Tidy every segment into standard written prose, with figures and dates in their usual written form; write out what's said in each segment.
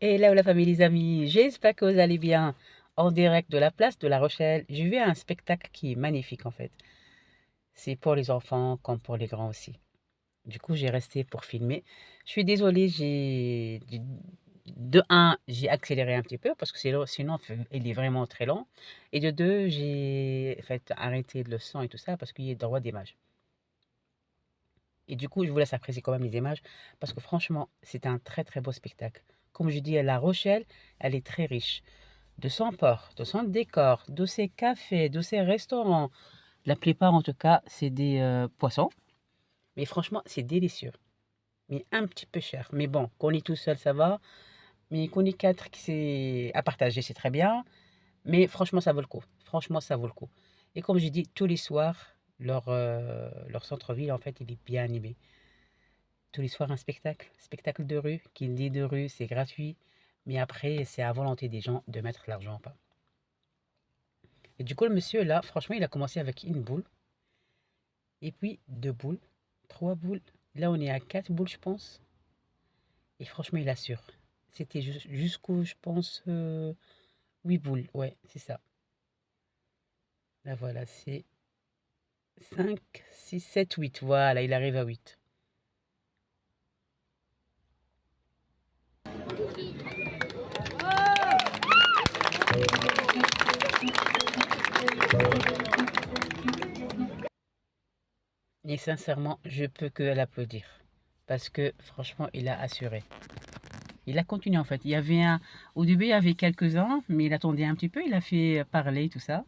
Hello la famille, les amis, j'espère que vous allez bien. En direct de la place de La Rochelle, j'ai vu un spectacle qui est magnifique en fait. C'est pour les enfants comme pour les grands aussi. Du coup, j'ai resté pour filmer. Je suis désolée, de un, j'ai accéléré un petit peu parce que sinon il est vraiment très long. Et de deux, j'ai fait arrêter le son et tout ça parce qu'il y a droit d'image. Et du coup, je vous laisse apprécier quand même les images parce que franchement, c'est un très très beau spectacle. Comme je dis, La Rochelle, elle est très riche de son port, de son décor, de ses cafés, de ses restaurants. La plupart, en tout cas, c'est des poissons. Mais franchement, c'est délicieux. Mais un petit peu cher. Mais bon, qu'on est tout seul, ça va. Mais qu'on est quatre, c'est à partager, c'est très bien. Mais franchement, ça vaut le coup. Franchement, ça vaut le coup. Et comme je dis, tous les soirs, leur centre-ville, en fait, il est bien animé. Tous les soirs, un spectacle. Spectacle de rue. Qui dit de rue, c'est gratuit. Mais après, c'est à volonté des gens de mettre l'argent ou pas. Et du coup, le monsieur, là, franchement, il a commencé avec une boule, et puis deux boules, trois boules. Là, on est à quatre boules, je pense. Et franchement, il assure. C'était jusqu'au, je pense, huit boules. Ouais, c'est ça. Là, voilà, c'est 5, 6, 7, 8. Voilà, il arrive à 8. Et sincèrement, je peux que l'applaudir. Parce que, franchement, il a assuré. Il a continué, en fait. Au début, il y avait quelques-uns, mais il attendait un petit peu. Il a fait parler, tout ça.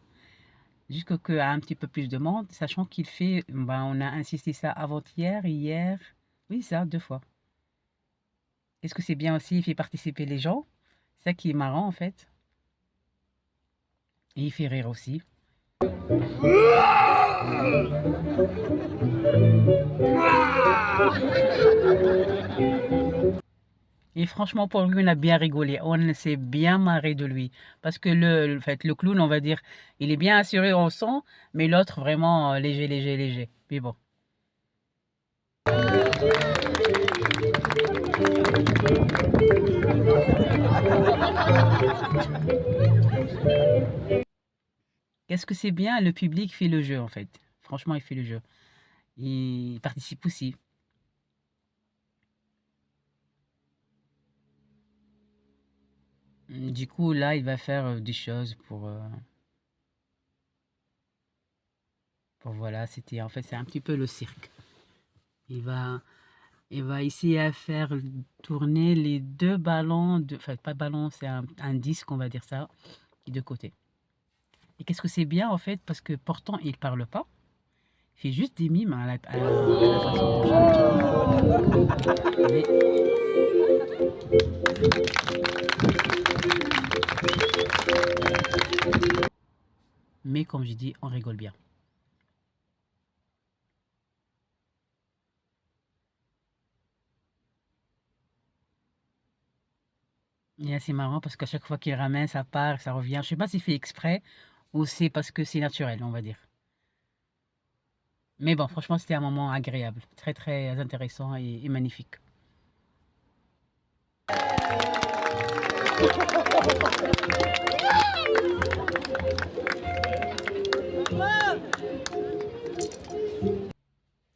Jusqu'à un petit peu plus de monde, sachant qu'il fait, ben, on a insisté ça avant-hier, hier, oui, ça, deux fois. Est-ce que c'est bien aussi, il fait participer les gens? C'est ça qui est marrant en fait. Et il fait rire aussi. Et franchement, pour lui, on a bien rigolé. On s'est bien marré de lui. Parce que en fait, le clown, on va dire, il est bien assuré au son, mais l'autre, vraiment léger, léger, léger. Mais bon. Qu'est-ce que c'est bien? Le public fait le jeu en fait. Franchement, il fait le jeu. Il participe aussi. Du coup, là, il va faire des choses pour voilà, c'était en fait, c'est un petit peu le cirque. Il va, il va essayer à faire tourner les deux ballons, enfin, pas ballon, c'est un disque, on va dire ça, qui est de côté. Et qu'est-ce que c'est bien en fait, parce que pourtant, il parle pas. Il fait juste des mimes à la façon de chanter. Mais comme je dis, on rigole bien. Et c'est marrant parce qu'à chaque fois qu'il ramène, ça part, ça revient. Je sais pas s'il fait exprès ou c'est parce que c'est naturel, on va dire. Mais bon, franchement, c'était un moment agréable, très très intéressant et magnifique.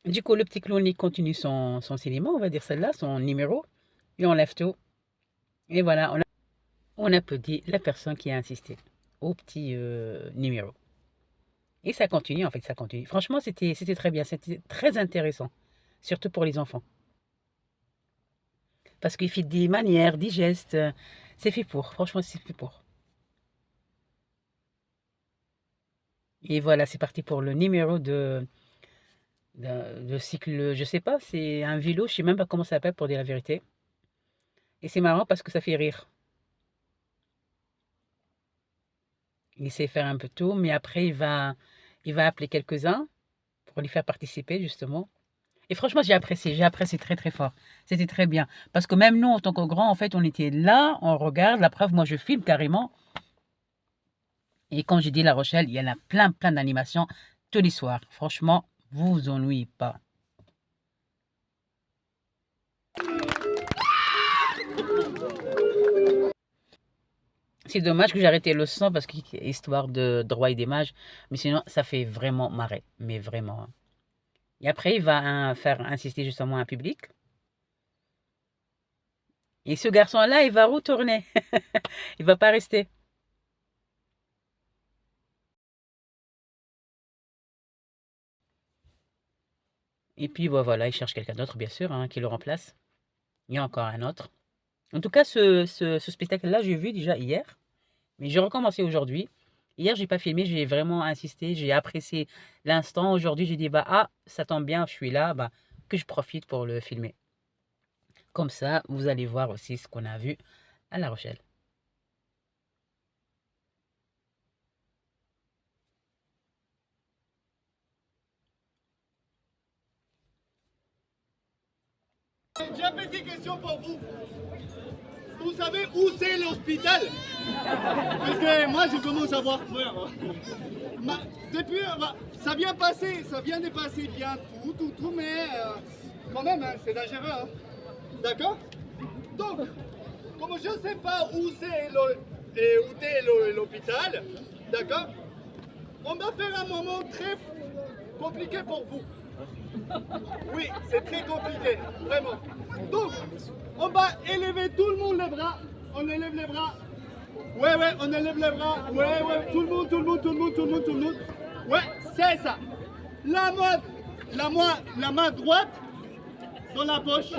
Du coup, le petit clown, il continue son cinéma, on va dire celle-là, son numéro. Et on lève tout. Et voilà, on applaudit la personne qui a insisté au petit numéro. Et ça continue, en fait, ça continue. Franchement, c'était très bien, c'était très intéressant, surtout pour les enfants. Parce qu'il fait des manières, des gestes. C'est fait pour, franchement, c'est fait pour. Et voilà, c'est parti pour le numéro de cycle, je sais pas, c'est un vélo, je sais même pas comment ça s'appelle pour dire la vérité. Et c'est marrant parce que ça fait rire. Il sait faire un peu tout, mais après, il va appeler quelques-uns pour les faire participer, justement. Et franchement, j'ai apprécié très, très fort. C'était très bien. Parce que même nous, en tant que grands, en fait, on était là, on regarde. La preuve, moi, je filme carrément. Et comme j'ai dit, La Rochelle, il y en a plein, plein d'animations tous les soirs. Franchement, vous vous ennuyez pas. C'est dommage que j'ai arrêté le sang parce que histoire de droit et d'image, mais sinon ça fait vraiment marrer, mais vraiment, hein. Et après il va faire insister justement un public. Et ce garçon-là, il va retourner. Il va pas rester. Et puis voilà, il cherche quelqu'un d'autre, bien sûr, hein, qui le remplace. Il y a encore un autre. En tout cas, ce spectacle-là, j'ai vu déjà hier, mais j'ai recommencé aujourd'hui. Hier, j'ai pas filmé, j'ai vraiment insisté, j'ai apprécié l'instant. Aujourd'hui, j'ai dit, bah, ah, ça tombe bien, je suis là, bah, que je profite pour le filmer. Comme ça, vous allez voir aussi ce qu'on a vu à La Rochelle. J'ai une petite question pour vous. Vous savez où c'est l'hôpital? Parce que moi je commence à avoir peur. Depuis, ça vient de passer bien tout, mais quand même, hein, c'est dangereux. Hein. D'accord? Donc, comme je ne sais pas où c'est l'hôpital, d'accord? On va faire un moment très compliqué pour vous. Oui, c'est très compliqué, vraiment. Donc, on va élever tout le monde les bras. On élève les bras. Ouais, on élève les bras. Ouais, tout le monde. Ouais, c'est ça. La main droite dans la poche.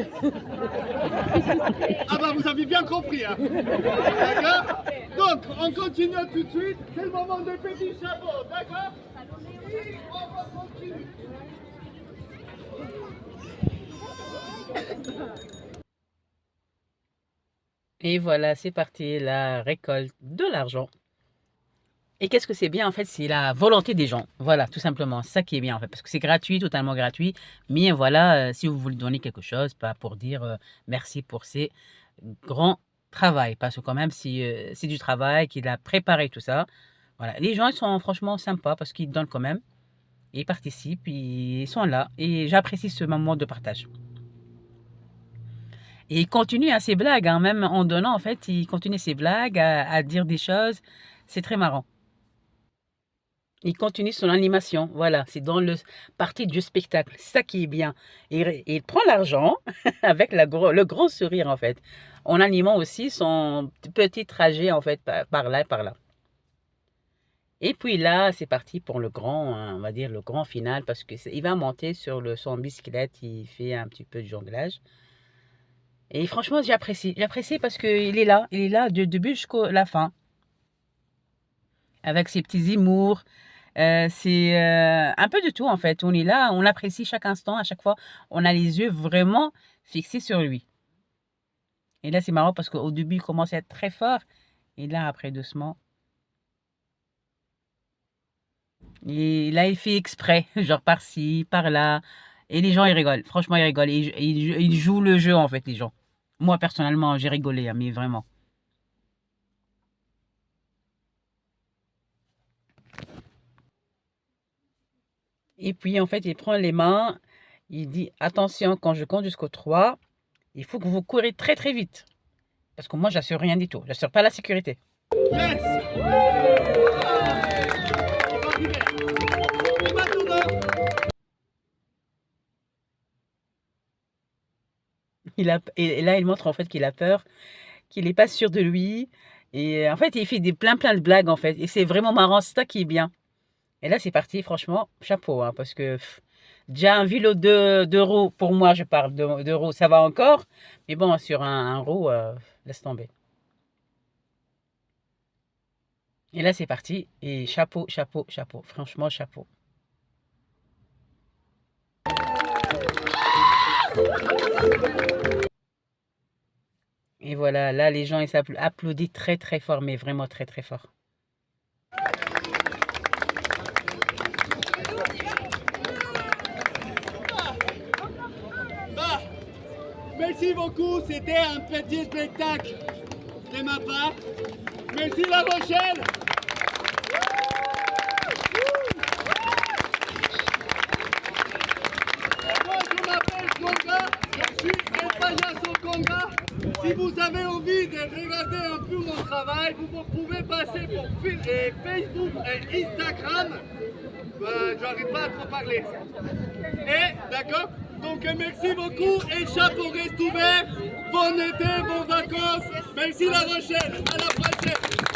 Ah bah vous avez bien compris, hein. D'accord? Donc, on continue tout de suite. C'est le moment des petits chapeaux, d'accord? Oui, on va continuer. Et voilà, c'est parti, la récolte de l'argent. Et qu'est-ce que c'est bien en fait? C'est la volonté des gens. Voilà, tout simplement. C'est ça qui est bien en fait. Parce que c'est gratuit, totalement gratuit. Mais voilà, si vous voulez donner quelque chose, pas pour dire merci pour ces grands travail. Parce que quand même, si, c'est du travail, qu'il a préparé tout ça. Voilà. Les gens, ils sont franchement sympas parce qu'ils donnent quand même. Ils participent, ils sont là. Et j'apprécie ce moment de partage. Et il continue à ses blagues, hein, même en donnant, en fait, il continue ses blagues, à dire des choses. C'est très marrant. Il continue son animation, voilà, c'est dans le partie du spectacle, c'est ça qui est bien. Il prend l'argent avec le grand sourire, en fait, en animant aussi son petit trajet, en fait, par là et par là. Et puis là, c'est parti pour le grand, hein, on va dire, le grand final, parce que il va monter sur son bicyclette, il fait un petit peu de jonglage. Et franchement, j'apprécie parce qu'il est là du début jusqu'à la fin, avec ses petits humours. C'est un peu de tout en fait. On est là, on apprécie chaque instant, à chaque fois, on a les yeux vraiment fixés sur lui. Et là, c'est marrant parce qu'au début, il commence à être très fort. Et là, après, doucement. Et là, il fait exprès, genre par-ci, par-là. Et les gens, ils rigolent. Franchement, ils rigolent. Ils jouent le jeu en fait, les gens. Moi, personnellement, j'ai rigolé, hein, mais vraiment. Et puis, en fait, il prend les mains. Il dit, attention, quand je compte jusqu'au 3, il faut que vous courez très très vite. Parce que moi, j'assure rien du tout. J'assure pas la sécurité. Yes! Et maintenant, Et là, il montre en fait qu'il a peur, qu'il n'est pas sûr de lui. Et en fait, il fait plein de blagues en fait. Et c'est vraiment marrant, c'est ça qui est bien. Et là, c'est parti, franchement, chapeau, hein, parce que déjà un vélo de roues, pour moi, je parle de roues, ça va encore. Mais bon, sur un roue, laisse tomber. Et là, c'est parti. Et chapeau. Franchement, chapeau. Et voilà, là, les gens, ils applaudissent très, très fort, mais vraiment très, très fort. bah, merci beaucoup, c'était un petit spectacle de ma part. Merci La Rochelle. Moi, je m'appelle Conga, je suis un payaso Conga. Si Si vous avez envie de regarder un peu mon travail, vous pouvez passer pour Facebook et Instagram. J'arrive pas à trop parler. Et d'accord? Donc merci beaucoup et chapeau reste ouvert. Bon été, bonnes vacances. Merci La Rochelle. À la prochaine.